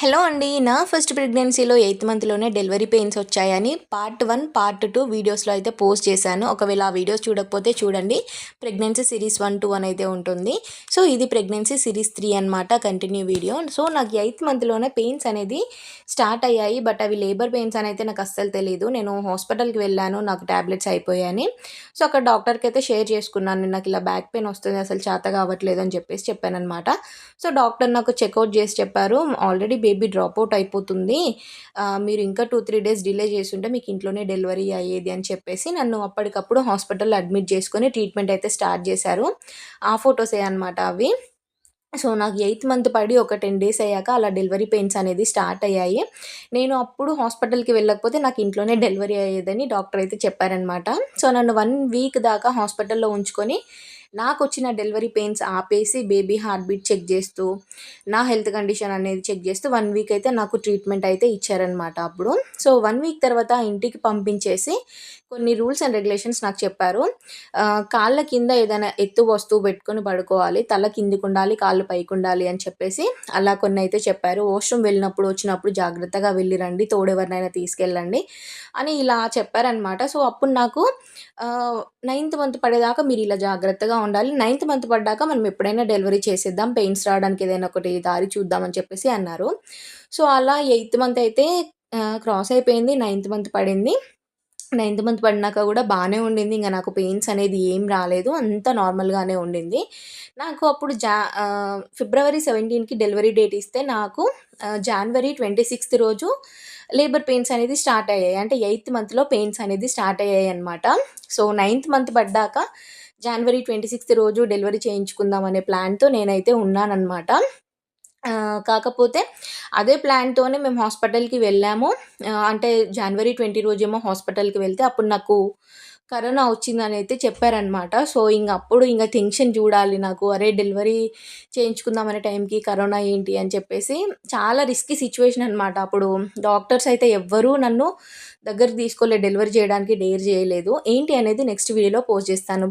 Hello అండి. నా first ప్రెగ్నెన్సీలో 8థ్ మంత్‌లోనే డెలివరీ పెయిన్స్ వచ్చాయని పార్ట్ 1, పార్ట్ 2 వీడియోస్‌లో అయితే పోస్ట్ చేశాను. ఒకవేళ ఆ వీడియోస్ చూడకపోతే చూడండి. ప్రెగ్నెన్సీ సిరీస్ 1, 2 అని అయితే ఉంటుంది. సో, ఇది ప్రెగ్నెన్సీ సిరీస్ 3 అనమాట కంటిన్యూ వీడియో. సో, నాకు 8థ్ మంత్‌లోనే పెయిన్స్ అనేది స్టార్ట్ అయ్యాయి. బట్ అవి లేబర్ పెయిన్స్ అని అయితే నాకు అస్సలు తెలీదు. నేను హాస్పిటల్‌కి వెళ్ళాను. నాకు టాబ్లెట్స్ అయిపోయాయని. సో, అక్కడ డాక్టర్‌కి అయితే షేర్ చేసుకున్నాను. నాకు ఇలా బ్యాక్ పెయిన్ వస్తుంది. అసలు చేత కావట్లేదు అని చెప్పేసి చెప్పాననమాట. సో, డాక్టర్ నాకు చెకౌట్ చేసి చెప్పారు. ఆల్రెడీ బేబీ డ్రాప్ అవుట్ అయిపోతుంది. మీరు ఇంకా 2, 3 డేస్ డిలే చేసుంటే మీకు ఇంట్లోనే డెలివరీ అయ్యేది అని చెప్పేసి నన్ను అప్పటికప్పుడు హాస్పిటల్‌లో అడ్మిట్ చేసుకొని ట్రీట్మెంట్ అయితే స్టార్ట్ చేశారు. ఆ ఫోటోసే అనమాట అవి. సో, నాకు 8థ్ మంత్ పడి ఒక 10 డేస్ అయ్యాక అలా డెలివరీ పెయిన్స్ అనేది స్టార్ట్ అయ్యాయి. నేను అప్పుడు హాస్పిటల్‌కి వెళ్ళకపోతే నాకు ఇంట్లోనే డెలివరీ అయ్యేదని డాక్టర్ అయితే చెప్పారనమాట. సో, నన్ను 1 వీక్ దాకా హాస్పిటల్‌లో ఉంచుకొని నాకొచ్చిన డెలివరీ పెయిన్స్ ఆపేసి బేబీ హార్ట్ బీట్ చెక్ చేస్తూ, నా హెల్త్ కండిషన్ అనేది చెక్ చేస్తూ 1 వీక్ అయితే నాకు ట్రీట్మెంట్ అయితే ఇచ్చారనమాట అప్పుడు. సో, 1 వీక్ తర్వాత ఇంటికి పంపించేసి కొన్ని రూల్స్ అండ్ రెగ్యులేషన్స్ నాకు చెప్పారు. కాళ్ళ కింద ఏదైనా ఎత్తు వస్తువు పెట్టుకొని పడుకోవాలి. తల కిందకుండాలి, కాళ్ళు పైకుండాలి అని చెప్పేసి అలా కొన్నైతే చెప్పారు. వాష్‌రూమ్ వెళ్ళినప్పుడు, వచ్చినప్పుడు జాగ్రత్తగా వెళ్ళి రండి. తోడెవరినైనా తీసుకెళ్ళండి అని ఇలా చెప్పారనమాట. సో, అప్పుడు నాకు నైన్త్ మంత్ పడేదాకా మీరిలా జాగ్రత్తగా ఉండాలి. నైన్త్ మంత్ పడ్డాక మనం ఎప్పుడైనా డెలివరీ చేసేద్దాం. పెయిన్స్ రావడానికి ఏదైనా ఒకటి దారి చూద్దాం అని చెప్పేసి అన్నారు. సో, అలా ఎయిత్ మంత్ అయితే క్రాస్ అయిపోయింది. నైన్త్ మంత్ పడింది. నైన్త్ మంత్ పడినాక గూడా బానే ఉండింది. ఇంగ నాకు పెయిన్స్ అనేది ఏం రాలేదు. అంతా నార్మల్‌గానే ఉండింది. నాకు అప్పుడు ఫిబ్రవరి 17కి డెలివరీ డేట్ ఇస్తే నాకు జనవరి 26థ్ రోజు లేబర్ పెయిన్స్ అనేది స్టార్ట్ అయ్యాయి. అంటే ఎయిత్ మంత్‌లో పెయిన్స్ అనేది స్టార్ట్ అయ్యాయన్నమాట. సో, నైన్త్ మంత్ పడ్డాక జనవరి 26థ్ రోజు డెలివరీ చేయించుకుందాం అనే ప్లాన్‌తో నేనైతే ఉన్నానన్నమాట. కాకపోతే అదే ప్లాన్‌తోనే మేము హాస్పిటల్‌కి వెళ్ళాము. అంటే జనవరి 20 రోజేమో హాస్పిటల్‌కి వెళ్తే అప్పుడు నాకు కరోనా వచ్చిందనైతే చెప్పారనమాట. సో, అప్పుడు టెన్షన్ చూడాలి నాకు. అరే! డెలివరీ చేయించుకుందాం అనే టైంకి కరోనా ఏంటి అని చెప్పేసి చాలా రిస్కీ సిట్యుయేషన్ అనమాట. అప్పుడు డాక్టర్స్ అయితే ఎవ్వరూ నన్ను దగ్గరికి తీసుకోలేదు. డెలివరీ చేయడానికి డేర్ చేయలేదు. ఏంటి అనేది నెక్స్ట్ వీడియోలో పోస్ట్ చేస్తాను.